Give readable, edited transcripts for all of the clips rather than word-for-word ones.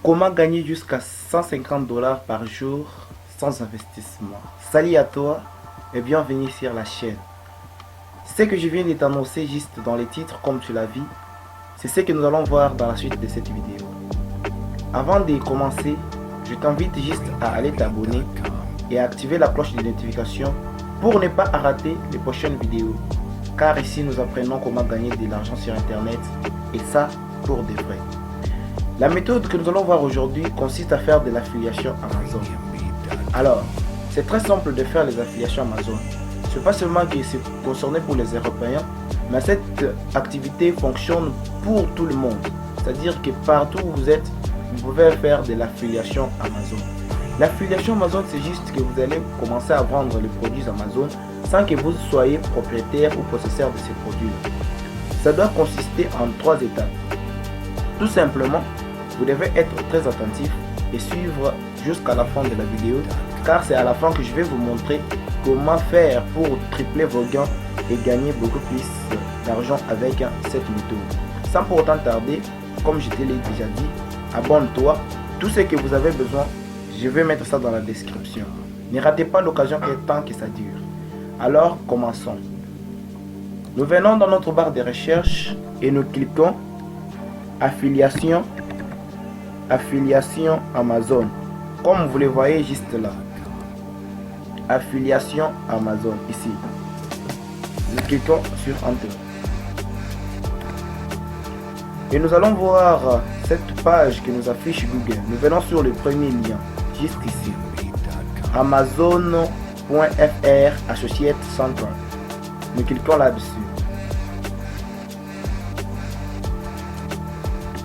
Comment gagner jusqu'à 150 $ par jour sans investissement? Salut à toi et bienvenue sur la chaîne. Ce que je viens de t'annoncer juste dans les titres comme tu l'as vu, c'est ce que nous allons voir dans la suite de cette vidéo. Avant de commencer, je t'invite juste à aller t'abonner et à activer la cloche de notification pour ne pas rater les prochaines vidéos. Car ici nous apprenons comment gagner de l'argent sur internet et ça pour de vrai. La méthode que nous allons voir aujourd'hui consiste à faire de l'affiliation Amazon. Alors, c'est très simple de faire les affiliations Amazon. Ce n'est pas seulement que c'est concerné pour les Européens, mais cette activité fonctionne pour tout le monde. C'est-à-dire que partout où vous êtes, vous pouvez faire de l'affiliation Amazon. L'affiliation Amazon, c'est juste que vous allez commencer à vendre les produits Amazon sans que vous soyez propriétaire ou possesseur de ces produits. Ça doit consister en 3 étapes. Tout simplement, vous devez être très attentif et suivre jusqu'à la fin de la vidéo, car c'est à la fin que je vais vous montrer comment faire pour tripler vos gains et gagner beaucoup plus d'argent avec cette méthode. Sans pour autant tarder, comme je te l'ai déjà dit, abonne-toi. Tout ce que vous avez besoin, je vais mettre ça dans la description. Ne ratez pas l'occasion et tant que ça dure. Alors, commençons. Nous venons dans notre barre de recherche et nous cliquons affiliation Amazon, comme vous le voyez juste là. Affiliation Amazon ici. Nous cliquons sur Enter. Et nous allons voir cette page que nous affiche Google. Nous venons sur le premier lien, juste ici. Amazon.fr Associate Central. Nous cliquons là-dessus.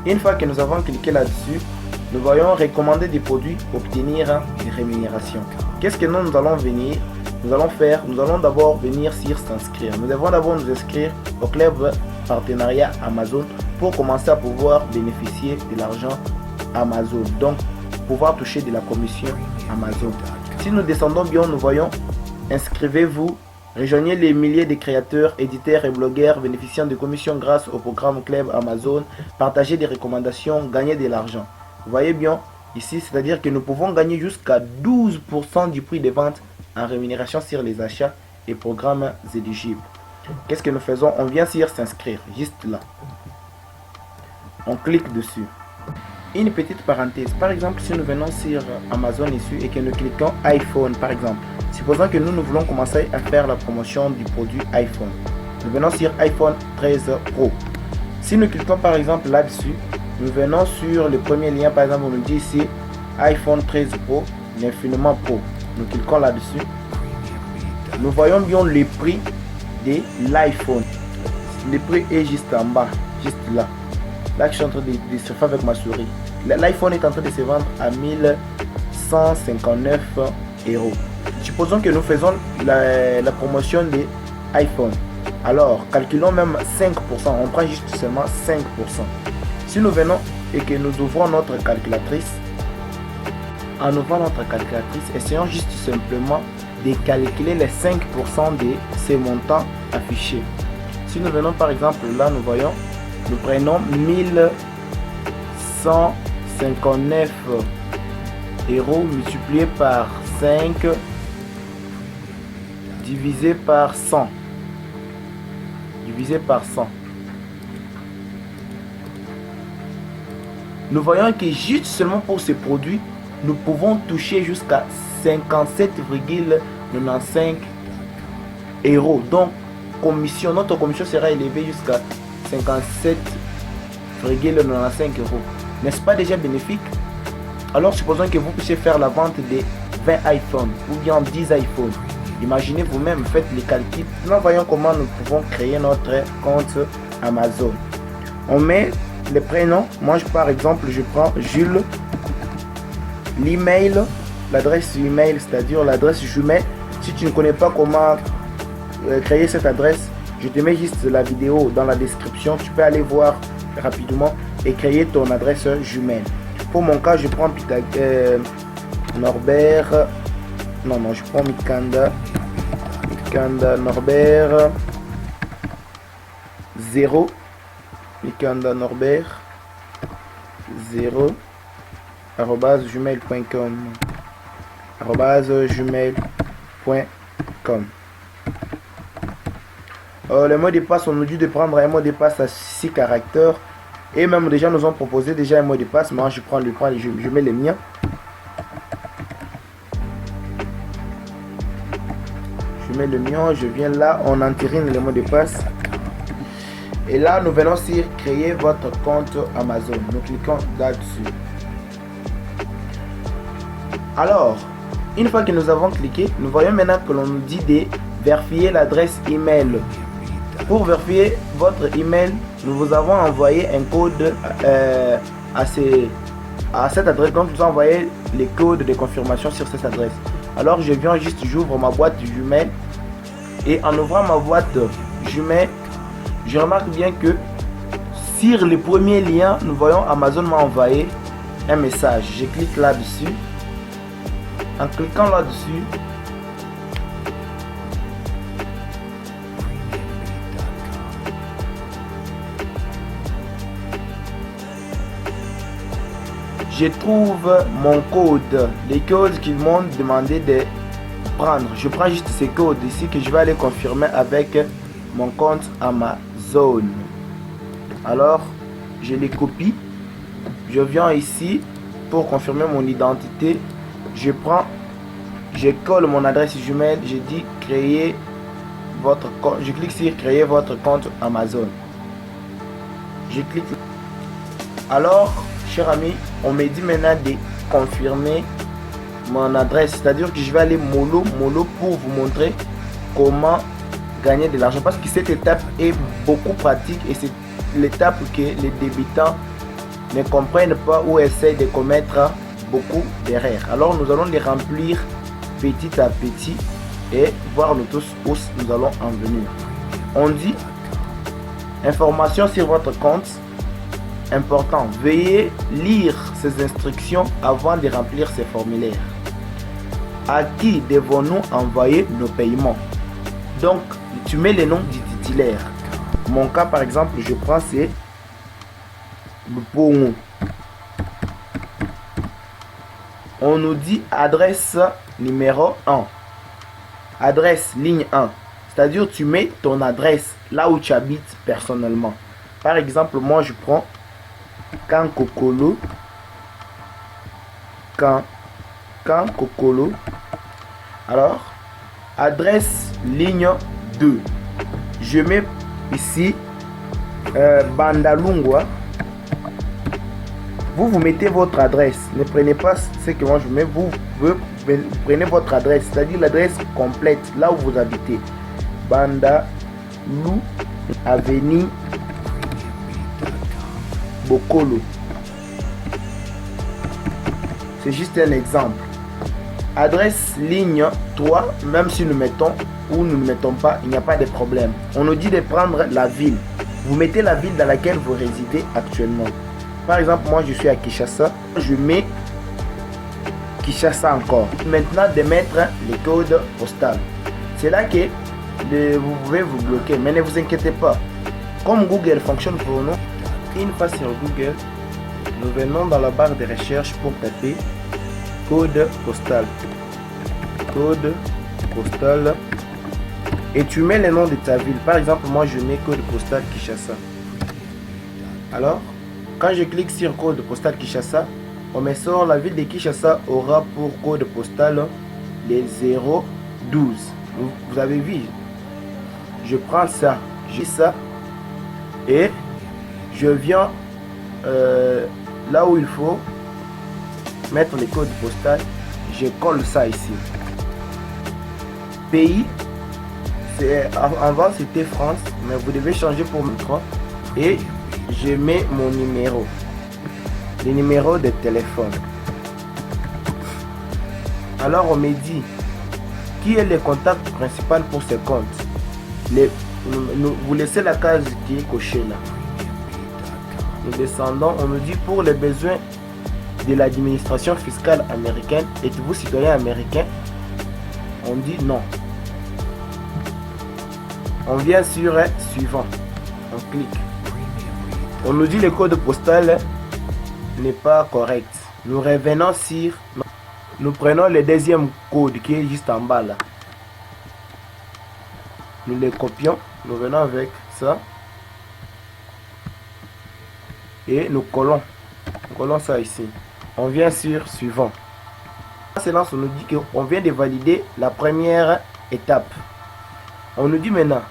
Une fois que nous avons cliqué là-dessus, nous voyons recommander des produits, obtenir des rémunérations. Qu'est-ce que nous allons venir? Nous allons faire, nous allons d'abord venir sur s'inscrire. Nous devons d'abord nous inscrire au club partenariat Amazon pour commencer à pouvoir bénéficier de l'argent Amazon. Donc, pouvoir toucher de la commission Amazon. Si nous descendons bien, nous voyons inscrivez-vous. Rejoignez les milliers de créateurs, éditeurs et blogueurs bénéficiant de commissions grâce au programme Club Amazon. Partagez des recommandations, gagnez de l'argent. Vous voyez bien ici, c'est-à-dire que nous pouvons gagner jusqu'à 12% du prix de vente en rémunération sur les achats et programmes éligibles. Qu'est-ce que nous faisons? On vient sur s'inscrire, juste là. On clique dessus. Une petite parenthèse, par exemple, si nous venons sur Amazon ici et que nous cliquons iPhone par exemple, supposons que nous voulons commencer à faire la promotion du produit iPhone. Nous venons sur iPhone 13 Pro. Si nous cliquons par exemple là-dessus, nous venons sur le premier lien, par exemple, on nous dit ici iPhone 13 Pro, l'infiniment Pro. Nous cliquons là-dessus. Nous voyons bien le prix de l'iPhone. Le prix est juste en bas, juste là. Là, je suis en train de se faire avec ma souris. L'iPhone est en train de se vendre à 1159 €. Supposons que nous faisons la promotion de iPhone. Alors, calculons même 5%. On prend juste seulement 5%. Si nous venons et que nous ouvrons notre calculatrice, en ouvrant notre calculatrice, essayons juste simplement de calculer les 5% de ces montants affichés. Si nous venons par exemple là, nous voyons, nous prenons 1159 € multiplié par 5 divisé par 100. Divisé par 100. Nous voyons que juste seulement pour ces produits, nous pouvons toucher jusqu'à 57,95 €. Donc, notre commission sera élevée jusqu'à 57,95 €. N'est-ce pas déjà bénéfique? Alors supposons que vous puissiez faire la vente de 20 iPhones ou bien 10 iPhones. Imaginez vous-même, faites les calculs. Nous voyons comment nous pouvons créer notre compte Amazon. On met les prénoms. Moi, par exemple, je prends Jules. L'email, l'adresse email, c'est-à-dire l'adresse jumelle. Si tu ne connais pas comment créer cette adresse, je te mets juste la vidéo dans la description. Tu peux aller voir rapidement et créer ton adresse jumelle. Pour mon cas, je prends Norbert. Non, je prends Mikanda Norbert 0. Mikanda Norbert 0 gmail.com. gmail.com. Le mot de passe, on nous dit de prendre un mot de passe à 6 caractères. Et même déjà nous ont proposé déjà un mot de passe. Moi je mets le mien. Je mets le mien, je viens là, on entérine le mot de passe. Et là nous venons sur créer votre compte Amazon. Nous cliquons là-dessus. Alors, une fois que nous avons cliqué, nous voyons maintenant que l'on nous dit de vérifier l'adresse email. Pour vérifier votre email, nous vous avons envoyé un code à cette adresse. Donc, nous avons envoyé les codes de confirmation sur cette adresse. Alors, je viens juste, j'ouvre ma boîte Gmail. Et en ouvrant ma boîte Gmail, je remarque bien que sur le premier lien, nous voyons Amazon m'a envoyé un message. Je clique là-dessus. En cliquant là-dessus, je trouve mon code, les codes qu'ils m'ont demandé de prendre. Je prends juste ces codes ici que je vais aller confirmer avec mon compte Amazon. Alors, je les copie. Je viens ici pour confirmer mon identité. Je colle mon adresse Gmail. Je dis créer votre compte. Je clique sur créer votre compte Amazon. Je clique. Alors, cher ami, on me dit maintenant de confirmer mon adresse, c'est-à-dire que je vais aller mollo pour vous montrer comment gagner de l'argent, parce que cette étape est beaucoup pratique et c'est l'étape que les débutants ne comprennent pas ou essayent de commettre beaucoup d'erreurs. Alors nous allons les remplir petit à petit et voir nous tous où nous allons en venir. On dit information sur votre compte. Important, veuillez lire ces instructions avant de remplir ces formulaires. À qui devons-nous envoyer nos paiements? Donc, tu mets le nom du titulaire. Mon cas, par exemple, je prends c'est bon. On nous dit adresse numéro 1. Adresse ligne 1. C'est-à-dire, tu mets ton adresse là où tu habites personnellement. Par exemple, moi, je prends Kankokolo. Kankokolo. Alors, adresse ligne 2. Je mets ici Bandalungwa. Vous mettez votre adresse. Ne prenez pas ce que moi je mets. Vous prenez votre adresse, c'est-à-dire l'adresse complète, là où vous habitez. Bandalou, avenue Bokolo. C'est juste un exemple. Adresse ligne 3, même si nous mettons ou nous ne mettons pas, il n'y a pas de problème. On nous dit de prendre la ville. Vous mettez la ville dans laquelle vous résidez actuellement. Par exemple, moi je suis à Kinshasa. Je mets Kinshasa encore. Maintenant de mettre les codes postaux. C'est là que vous pouvez vous bloquer. Mais ne vous inquiétez pas. Comme Google fonctionne pour nous, une fois sur Google, nous venons dans la barre de recherche pour taper code postal. Code postal. Et tu mets le nom de ta ville. Par exemple, moi je mets code postal Kinshasa. Alors, quand je clique sur code postal Kinshasa, on me sort la ville de Kinshasa aura pour code postal les 012. Vous avez vu? Je prends ça, j'ai ça et je viens là où il faut mettre les codes postaux. Je colle ça ici. Pays, avant c'était France, mais vous devez changer pour mon compte. Et je mets mon numéro, le numéro de téléphone. Alors on me dit qui est le contact principal pour ce compte. Vous laissez la case qui est cochée là. Nous descendons, on nous dit pour les besoins de l'administration fiscale américaine, êtes-vous citoyen américain? On dit non. On vient sur suivant, on clique. On nous dit le code postal n'est pas correct. Nous revenons sur... Nous prenons le deuxième code qui est juste en bas là. Nous les copions. Nous venons avec ça. Et nous collons. Nous collons ça ici. On vient sur suivant. Cela nous dit qu'on vient de valider la première étape. On nous dit maintenant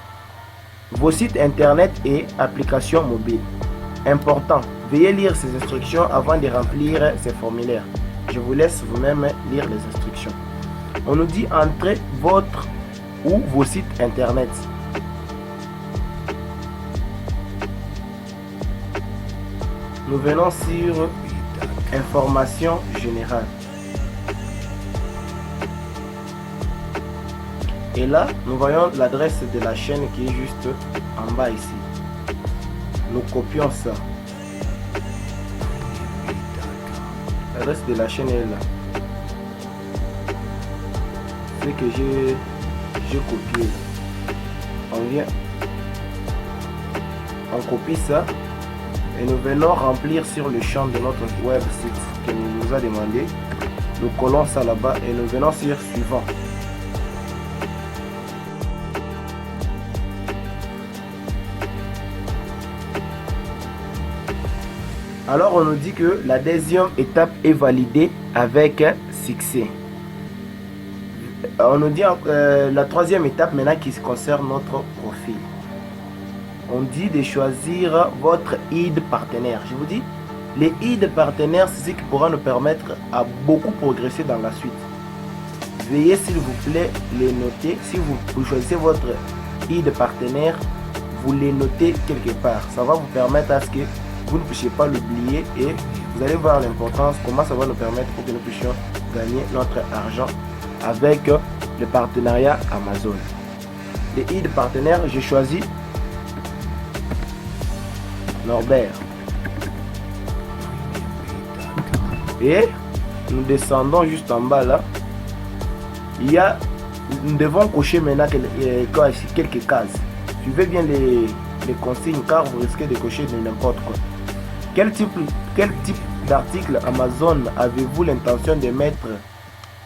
vos sites internet et applications mobiles. Important, veuillez lire ces instructions avant de remplir ces formulaires. Je vous laisse vous-même lire les instructions. On nous dit entrez votre ou vos sites internet. Nous venons sur information générale. Et là, nous voyons l'adresse de la chaîne qui est juste en bas ici. Nous copions ça. L'adresse de la chaîne est là. C'est que j'ai copié. On vient. On copie ça. Et nous venons remplir sur le champ de notre web site que nous a demandé. Nous collons ça là-bas et nous venons sur suivant. Alors on nous dit que la deuxième étape est validée avec succès. On nous dit la troisième étape maintenant qui concerne notre profil. On dit de choisir votre ID partenaire. Je vous dis, les ID partenaires, c'est ce qui pourra nous permettre à beaucoup progresser dans la suite. Veuillez s'il vous plaît les noter. Si vous choisissez votre ID partenaire, vous les notez quelque part. Ça va vous permettre à ce que vous ne puissiez pas l'oublier et vous allez voir l'importance, comment ça va nous permettre pour que nous puissions gagner notre argent avec le partenariat Amazon. Les ID partenaires, j'ai choisi Norbert. Et nous descendons juste en bas là. Nous devons cocher maintenant quelques cases. Suivez bien les consignes car vous risquez de cocher de n'importe quoi. Quel type d'article Amazon avez-vous l'intention de mettre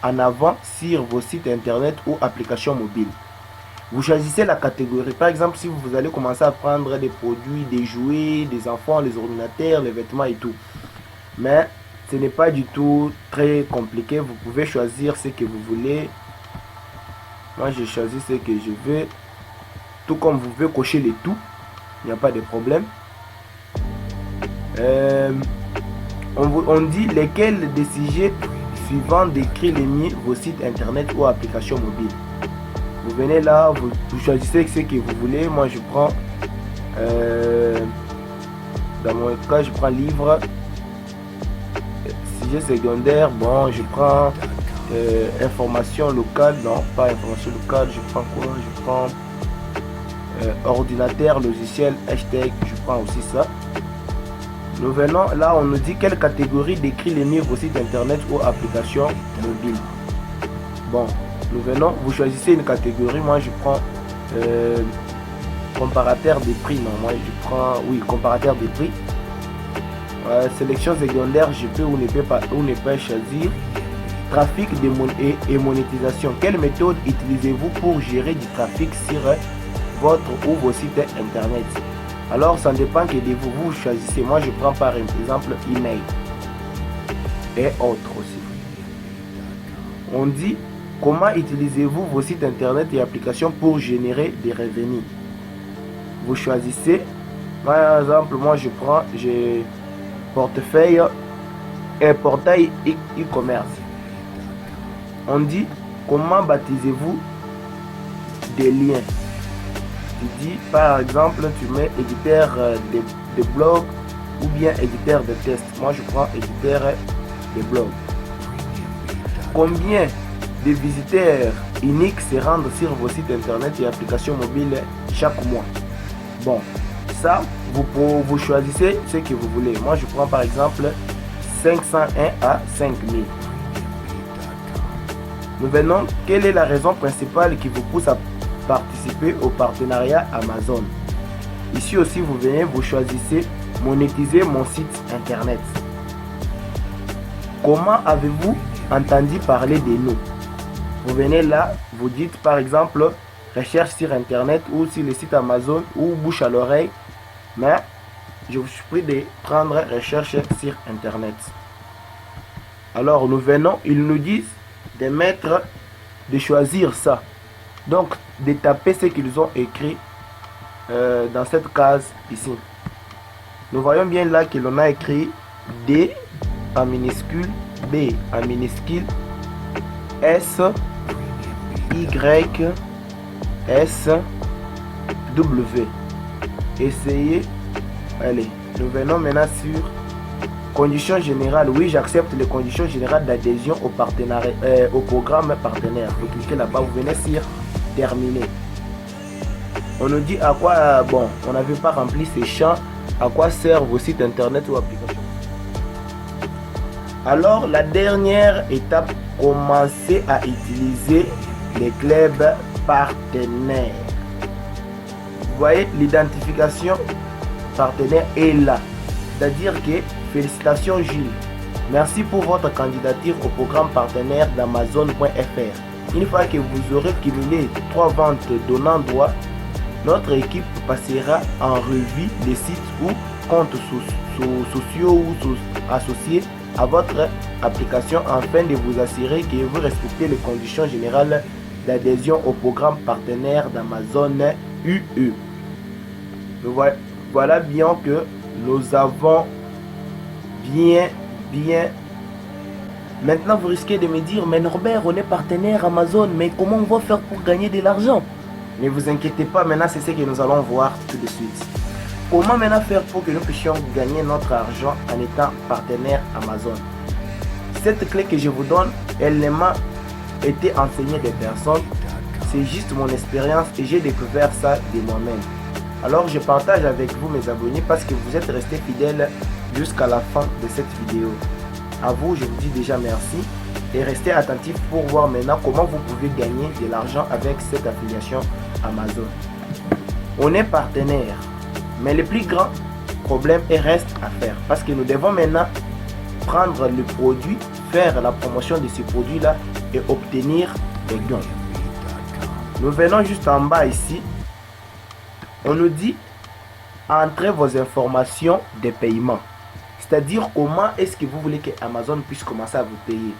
en avant sur vos sites internet ou applications mobiles? Vous choisissez la catégorie. Par exemple, si vous allez commencer à prendre des produits, des jouets, des enfants, les ordinateurs, les vêtements et tout. Mais ce n'est pas du tout très compliqué. Vous pouvez choisir ce que vous voulez. Moi, j'ai choisi ce que je veux. Tout comme vous pouvez cocher les tout. Il n'y a pas de problème. On dit lesquels des sujets suivants décrit les mieux vos sites internet ou applications mobiles. Vous venez là, vous choisissez ce que vous voulez. Moi je prends dans mon cas je prends livre, sujet secondaire. Bon, je prends information locale. Non, pas information locale. Je prends quoi? Je prends ordinateur, logiciel, hashtag. Je prends aussi ça. Nous venons là, on nous dit quelle catégorie décrit les mieux vos sites internet ou applications mobiles. Bon, nous venons, vous choisissez une catégorie. Moi je prends comparateur des prix. Non, moi je prends, oui, comparateur des prix. Sélection secondaire, je peux ou ne pas choisir. Trafic et monétisation. Quelle méthode utilisez-vous pour gérer du trafic sur votre ou vos sites internet? Alors ça dépend que de vous, vous choisissez. Moi je prends par exemple email et autres aussi. On dit comment utilisez-vous vos sites internet et applications pour générer des revenus? Vous choisissez. Par exemple, moi je prends portefeuille et portail e-commerce. On dit comment baptisez-vous des liens? Tu dis par exemple, tu mets éditeur de blog ou bien éditeur de test. Moi je prends éditeur de blog. Combien de visiteurs uniques se rendent sur vos sites internet et applications mobiles chaque mois? Bon, ça vous choisissez ce que vous voulez. Moi je prends par exemple 501 à 5000. Nous venons, quelle est la raison principale qui vous pousse à participer au partenariat Amazon? Ici aussi vous venez, vous choisissez monétiser mon site internet. comment avez-vous entendu parler de nous? Vous venez là, vous dites par exemple recherche sur internet ou sur le site Amazon ou bouche à l'oreille, mais je vous supplie de prendre recherche sur internet. Alors nous venons, ils nous disent de mettre, de choisir ça. Donc de taper ce qu'ils ont écrit dans cette case ici. Nous voyons bien là que l'on a écrit D en minuscule, B en minuscule, S, Y, S, W. Essayez. Allez, nous venons maintenant sur conditions générales. Oui, j'accepte les conditions générales d'adhésion au partenariat, au programme partenaire. Vous cliquez là-bas, vous venez sur terminer. On nous dit à quoi, bon, on n'avait pas rempli ces champs, à quoi servent vos sites internet ou applications. Alors, la dernière étape, commencez à utiliser les clubs partenaires. Vous voyez, l'identification partenaire est là. C'est-à-dire que, félicitations Jules. Merci pour votre candidature au programme partenaire d'Amazon.fr. Une fois que vous aurez cumulé 3 ventes donnant droit, notre équipe passera en revue les sites ou comptes sociaux ou associés à votre application afin de vous assurer que vous respectez les conditions générales d'adhésion au programme partenaire d'Amazon UE. Voilà bien que nous avons bien. Maintenant vous risquez de me dire, mais Norbert, on est partenaire Amazon, mais comment on va faire pour gagner de l'argent? Ne vous inquiétez pas, maintenant c'est ce que nous allons voir tout de suite. Comment maintenant faire pour que nous puissions gagner notre argent en étant partenaire Amazon? Cette clé que je vous donne, elle m'a été enseignée des personnes. C'est juste mon expérience et j'ai découvert ça de moi-même. Alors je partage avec vous mes abonnés parce que vous êtes restés fidèles jusqu'à la fin de cette vidéo. À vous, je vous dis déjà merci et restez attentifs pour voir maintenant comment vous pouvez gagner de l'argent avec cette affiliation Amazon. On est partenaire, mais le plus grand problème reste à faire parce que nous devons maintenant prendre le produit, faire la promotion de ce produit-là et obtenir des gains. Nous venons juste en bas ici. On nous dit entrez vos informations de paiement. C'est-à-dire comment est-ce que vous voulez que Amazon puisse commencer à vous payer.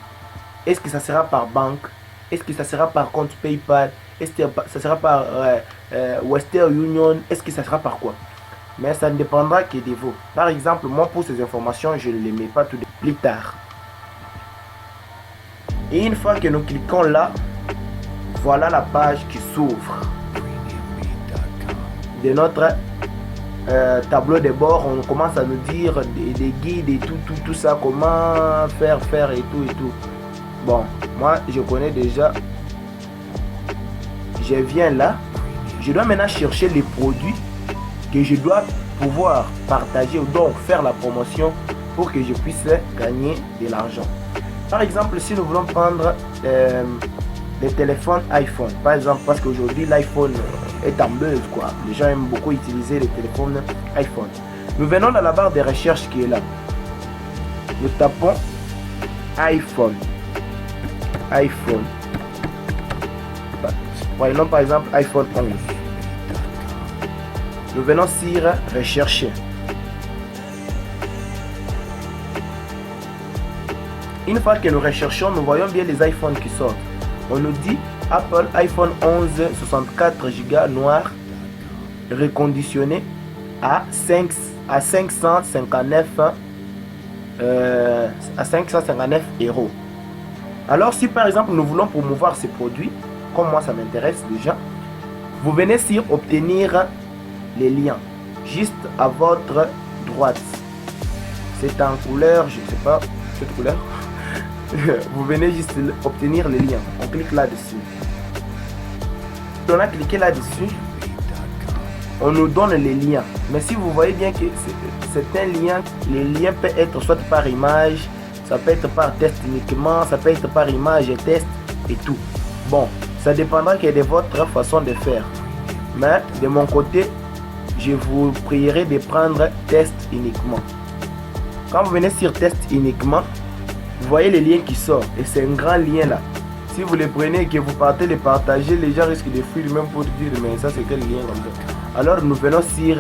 Est-ce que ça sera par banque? Est-ce que ça sera par compte PayPal? Est-ce que ça sera par Western Union? Est-ce que ça sera par quoi? Mais ça ne dépendra que de vous. Par exemple, moi pour ces informations, je ne les mets pas tout de plus tard. Et une fois que nous cliquons là, voilà la page qui s'ouvre de notre tableau de bord. On commence à nous dire des guides et tout ça, comment faire et tout. Bon, moi je connais déjà. Je viens là, je dois maintenant chercher les produits que je dois pouvoir partager ou donc faire la promotion pour que je puisse gagner de l'argent. Par exemple, si nous voulons prendre les téléphones iPhone, par exemple, parce qu'aujourd'hui l'iPhone est en buzz quoi. Les gens aiment beaucoup utiliser les téléphones iPhone. Nous venons dans la barre de recherche qui est là. Nous tapons iPhone. Prenons par exemple iPhone 11. Nous venons sur rechercher. Une fois que nous recherchons, nous voyons bien les iPhones qui sortent. On nous dit Apple iPhone 11 64 Go noir reconditionné à 559 €. Alors si par exemple nous voulons promouvoir ces produits, comme moi ça m'intéresse déjà, vous venez sur obtenir les liens juste à votre droite. C'est en couleur, je ne sais pas cette couleur. Vous venez juste obtenir les liens. On clique là-dessus. On a cliqué là-dessus. On nous donne les liens. Mais si vous voyez bien que c'est un lien, les liens peuvent être soit par image, ça peut être par test uniquement, ça peut être par image et test et tout. Bon, ça dépendra que de votre façon de faire. Mais de mon côté, je vous prierai de prendre test uniquement. Quand vous venez sur test uniquement, Vous voyez les liens qui sortent et c'est un grand lien là. Si vous les prenez et que vous partez les partager, les gens risquent de fuir même pour dire mais ça c'est quel lien comme ça. Alors nous venons sur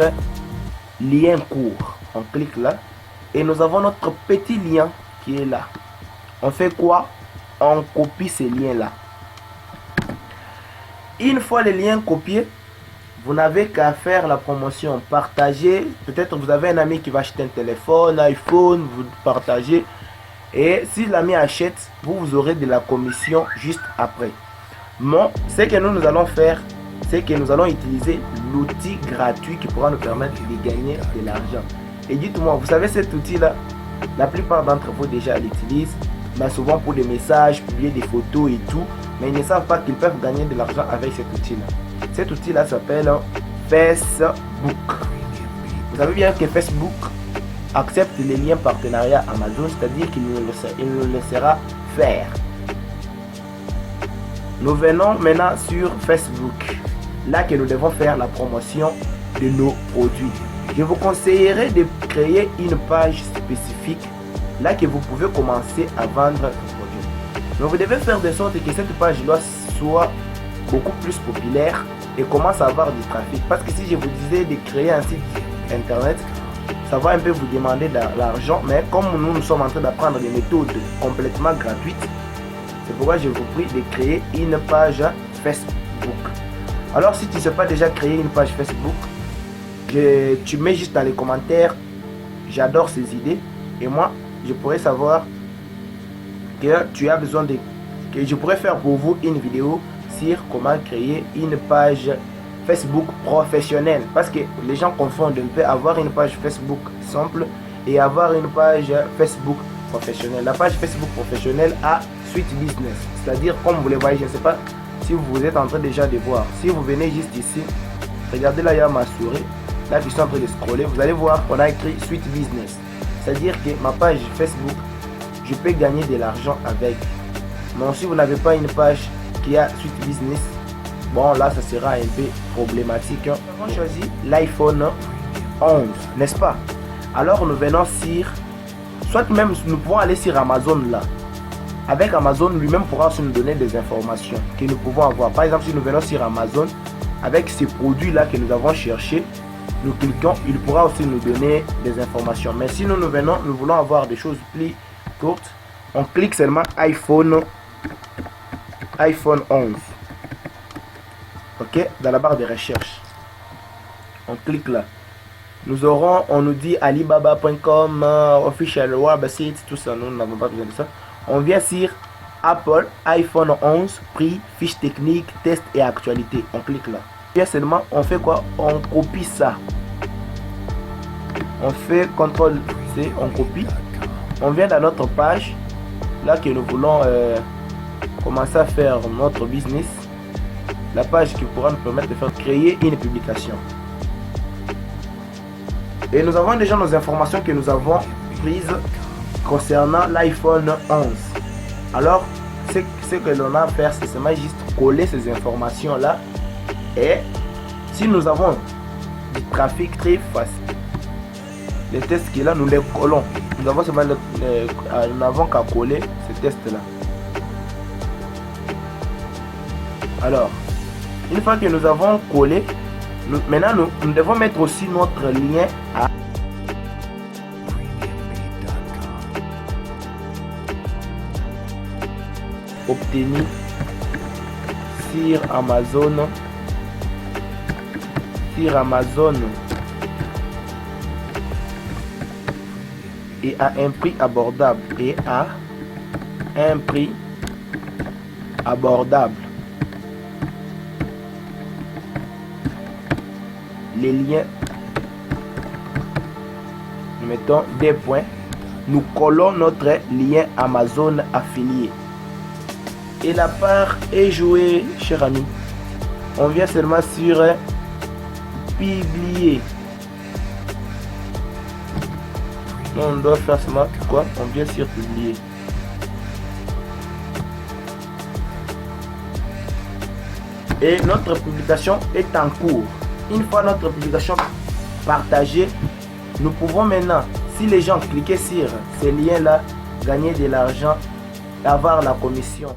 lien court. On clique là et nous avons notre petit lien qui est là. On fait quoi? On copie ces liens là. Une fois les liens copiés, vous n'avez qu'à faire la promotion, partager. Peut-être vous avez un ami qui va acheter un téléphone, iPhone, vous partagez. Et si l'ami achète, vous aurez de la commission juste après. Bon, ce que nous allons faire, c'est que nous allons utiliser l'outil gratuit qui pourra nous permettre de gagner de l'argent. Et dites-moi, vous savez cet outil-là, la plupart d'entre vous déjà l'utilisent, mais souvent pour des messages, publier des photos et tout. Mais ils ne savent pas qu'ils peuvent gagner de l'argent avec cet outil-là. Cet outil-là s'appelle Facebook. Vous savez bien que Facebook accepte les liens partenariat Amazon, c'est-à-dire qu'il nous le laissera faire. Nous venons maintenant sur Facebook, là que nous devons faire la promotion de nos produits. Je vous conseillerais de créer une page spécifique, là que vous pouvez commencer à vendre vos produits. Mais vous devez faire de sorte que cette page-là soit beaucoup plus populaire et commence à avoir du trafic. Parce que si je vous disais de créer un site internet, ça va un peu vous demander de l'argent, mais comme nous sommes en train d'apprendre des méthodes complètement gratuites, c'est pourquoi je vous prie de créer une page Facebook. Alors si tu ne sais pas déjà créer une page Facebook, tu mets juste dans les commentaires, j'adore ces idées, et moi je pourrais savoir que tu as besoin que je pourrais faire pour vous une vidéo sur comment créer une page Facebook professionnelle, parce que les gens confondent un peu avoir une page Facebook simple et avoir une page Facebook professionnelle. La page Facebook professionnelle a suite business, c'est-à-dire comme vous le voyez, je ne sais pas si vous êtes en train déjà de voir, si vous venez juste ici, regardez là, il y a ma souris, là je suis en train de scroller, vous allez voir qu'on a écrit suite business, c'est-à-dire que ma page Facebook, je peux gagner de l'argent avec. Mais si vous n'avez pas une page qui a suite business, bon là ça sera un peu problématique. Nous avons choisi l'iPhone 11, n'est-ce pas? Alors nous venons sur, soit même nous pouvons aller sur Amazon là. Avec Amazon lui-même pourra aussi nous donner des informations que nous pouvons avoir. Par exemple, si nous venons sur Amazon, avec ces produits là que nous avons cherché, nous cliquons, il pourra aussi nous donner des informations. Mais si nous venons, nous voulons avoir des choses plus courtes, on clique seulement iPhone 11. Ok, dans la barre de recherche, on clique là. Nous aurons, on nous dit alibaba.com, official website, tout ça, nous n'avons pas besoin de ça. On vient sur Apple, iPhone 11, prix, fiche technique, test et actualité. On clique là. Bien seulement, on fait quoi? On copie ça. On fait CTRL-C, on copie. On vient dans notre page, là que nous voulons commencer à faire notre business. La page qui pourra nous permettre de faire créer une publication. Et nous avons déjà nos informations que nous avons prises concernant l'iPhone 11. Alors, ce que l'on a à faire, c'est seulement juste coller ces informations là. Et si nous avons du trafic très facile, les tests qui est là, nous les collons. Nous avons seulement nous n'avons qu'à coller ces tests là. Alors, une fois que nous avons collé, maintenant nous devons mettre aussi notre lien à obtenir sur Amazon. Et à un prix abordable. Les liens, nous mettons des points, nous collons notre lien Amazon affilié et la part est jouée, cher ami. On vient seulement sur publier. On doit faire seulement quoi? On vient sur publier. Et notre publication est en cours. Une fois notre publication partagée, nous pouvons maintenant, si les gens cliquent sur ces liens là, gagner de l'argent et avoir la commission.